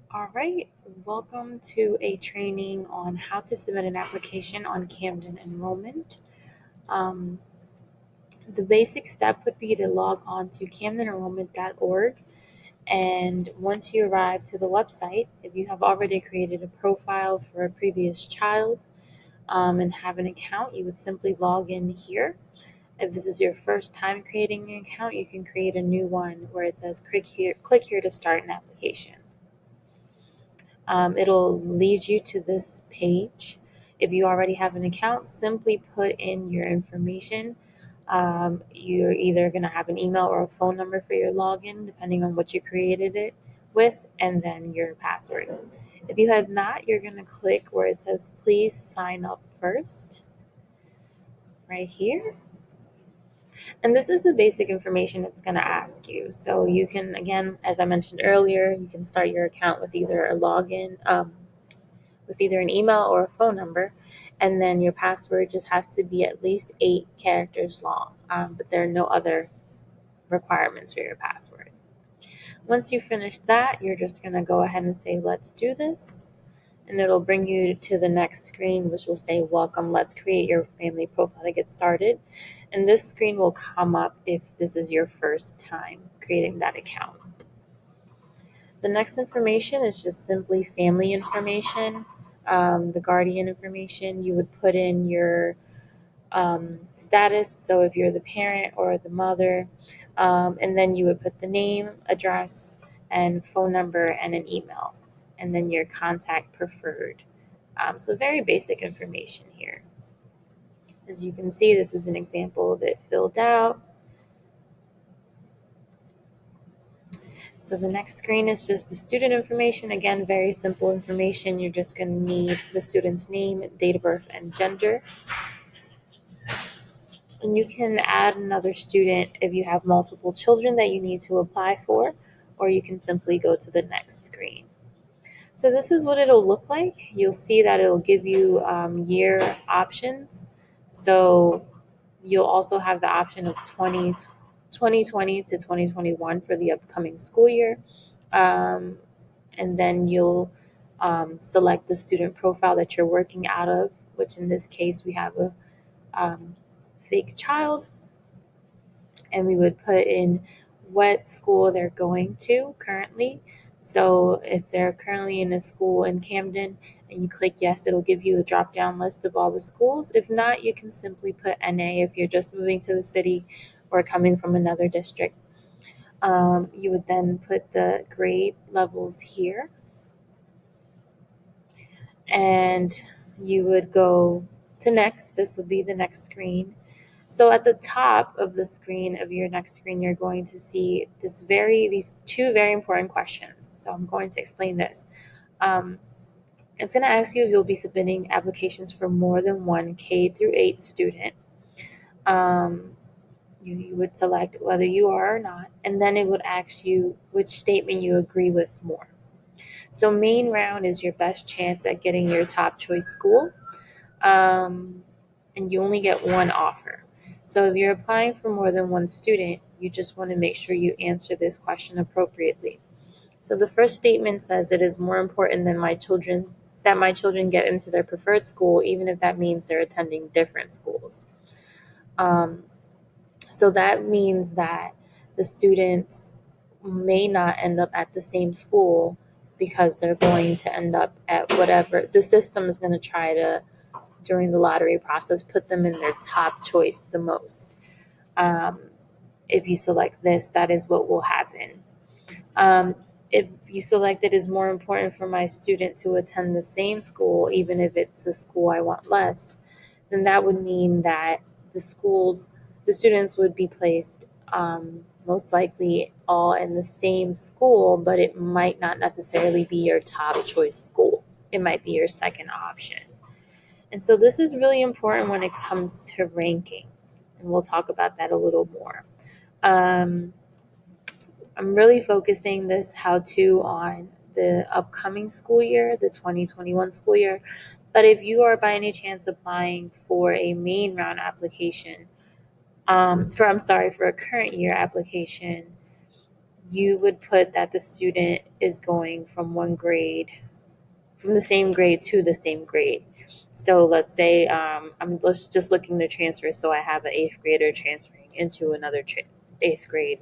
All right, welcome to a training on how to submit an application on Camden Enrollment. Um, the basic step would be to log on to camdenenrollment.org, and once you arrive to the website, if you have already created a profile for a previous child and have an account, you would simply log in here. If this is your first time creating an account, you can create a new one where it says click here to start an application. It'll lead you to this page. If you already have an account, simply put in your information. You're either going to have an email or a phone number for your login, depending on what you created it with, and then your password. If you have not, you're going to click where it says please sign up first, right here. And this is the basic information it's going to ask you. So you can, again, as I mentioned earlier, you can start your account with either a login, with either an email or a phone number, and then your password just has to be at least 8 characters long, but there are no other requirements for your password. Once you finish that, you're just going to go ahead and say, let's do this, and it'll bring you to the next screen, which will say, welcome, let's create your family profile to get started. And this screen will come up if this is your first time creating that account. The next information is just simply family information. The guardian information, you would put in your status, so if you're the parent or the mother, and then you would put the name, address, and phone number and an email, and then your contact preferred. So very basic information here. As you can see, this is an example of it filled out. So the next screen is just the student information. Again, very simple information. You're just going to need the student's name, date of birth, and gender. And you can add another student if you have multiple children that you need to apply for, or you can simply go to the next screen. So this is what it'll look like. You'll see that it'll give you year options. So you'll also have the option of 2020 to 2021 for the upcoming school year. Um, and then you'll select the student profile that you're working out of, which in this case we have a fake child, and we would put in what school they're going to currently. So if they're currently in a school in Camden and you click yes, it'll give you a drop down list of all the schools. If not, you can simply put NA if you're just moving to the city or coming from another district. You would then put the grade levels here, and you would go to next. This would be the next screen. So at the top of the screen of your next screen, you're going to see these two very important questions. So I'm going to explain this. Um, it's going to ask you if you'll be submitting applications for more than one K through 8 student. Um, you would select whether you are or not, and then it would ask you which statement you agree with more. So main round is your best chance at getting your top choice school, and you only get one offer. So if you're applying for more than one student, you just want to make sure you answer this question appropriately. So the first statement says it is more important than that my children get into their preferred school, even if that means they're attending different schools. Um, so that means that the students may not end up at the same school because they're going to end up at whatever the system is going to try to, during the lottery process, put them in their top choice the most. Um, if you select this, that is what will happen. Um, if you select it is more important for my student to attend the same school, even if it's a school I want less, then that would mean that the students would be placed most likely all in the same school, but it might not necessarily be your top choice school. It might be your second option. And so this is really important when it comes to ranking, and we'll talk about that a little more. Um, I'm really focusing this how-to on the upcoming school year, the 2021 school year. But if you are by any chance applying for a main round application, for a current year application, you would put that the student is going from one grade, from the same grade to the same grade. So let's say I'm just looking to transfer, so I have an eighth grader transferring into another eighth grade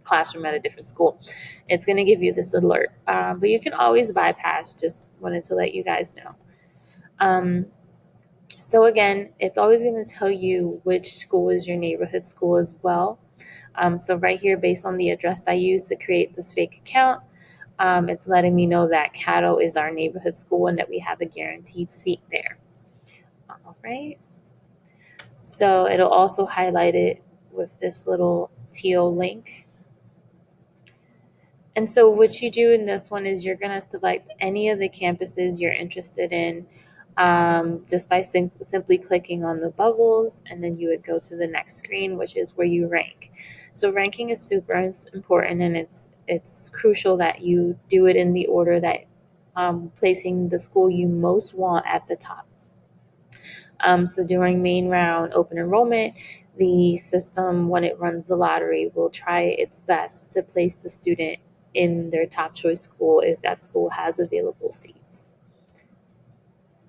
classroom at a different school. It's going to give you this alert, but you can always bypass. Just wanted to let you guys know. Um, so again, it's always going to tell you which school is your neighborhood school as well. So right here, based on the address I used to create this fake account, it's letting me know that Caddo is our neighborhood school and that we have a guaranteed seat there. All right. So it'll also highlight it with this little teal link. And so what you do in this one is you're going to select any of the campuses you're interested in, just by simply clicking on the bubbles, and then you would go to the next screen, which is where you rank. So ranking is super important, and it's crucial that you do it in the order that, placing the school you most want at the top. So during main round open enrollment, the system, when it runs the lottery, will try its best to place the student in their top choice school if that school has available seats.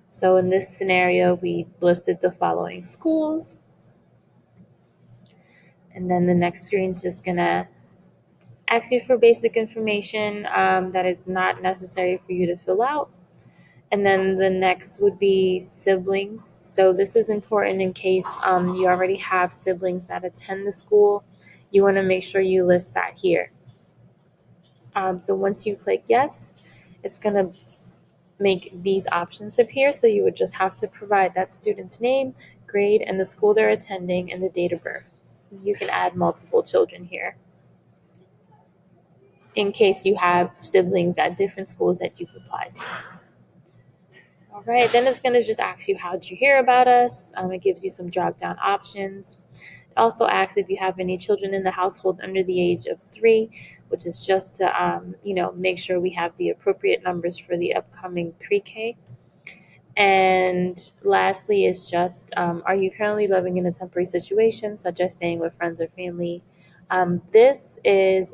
So in this scenario, we listed the following schools, and then the next screen is just gonna ask you for basic information that is not necessary for you to fill out. And then the next would be siblings. So this is important in case you already have siblings that attend the school. You want to make sure you list that here. So once you click yes, it's going to make these options appear. So you would just have to provide that student's name, grade, and the school they're attending, and the date of birth. You can add multiple children here in case you have siblings at different schools that you've applied to. All right, then it's going to just ask you, how did you hear about us? It gives you some drop down options. It also asks if you have any children in the household under the age of 3, which is just to, make sure we have the appropriate numbers for the upcoming pre-K. And lastly is just, are you currently living in a temporary situation, such as staying with friends or family? This is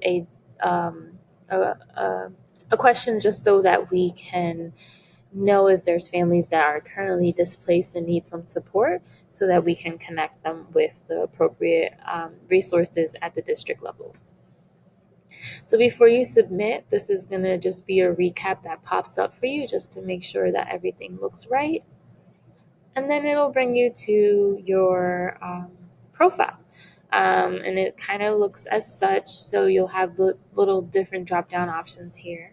um, a, a, a question just so that we can know if there's families that are currently displaced and need some support so that we can connect them with the appropriate resources at the district level. So before you submit, this is going to just be a recap that pops up for you just to make sure that everything looks right. And then it'll bring you to your profile. And it kind of looks as such. So you'll have little different drop down options here.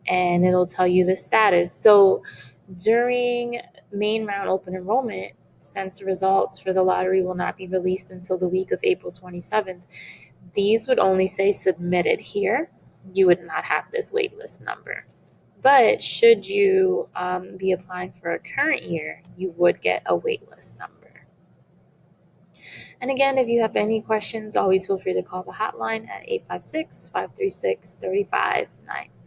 And it'll tell you the status. So during main round open enrollment, since results for the lottery will not be released until the week of April 27th, these would only say submitted here. You would not have this waitlist number. But should you be applying for a current year, you would get a waitlist number. And again, if you have any questions, always feel free to call the hotline at 856-536-3599.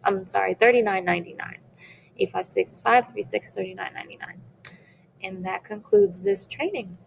I'm sorry, 3999. 856-536-3999. And that concludes this training.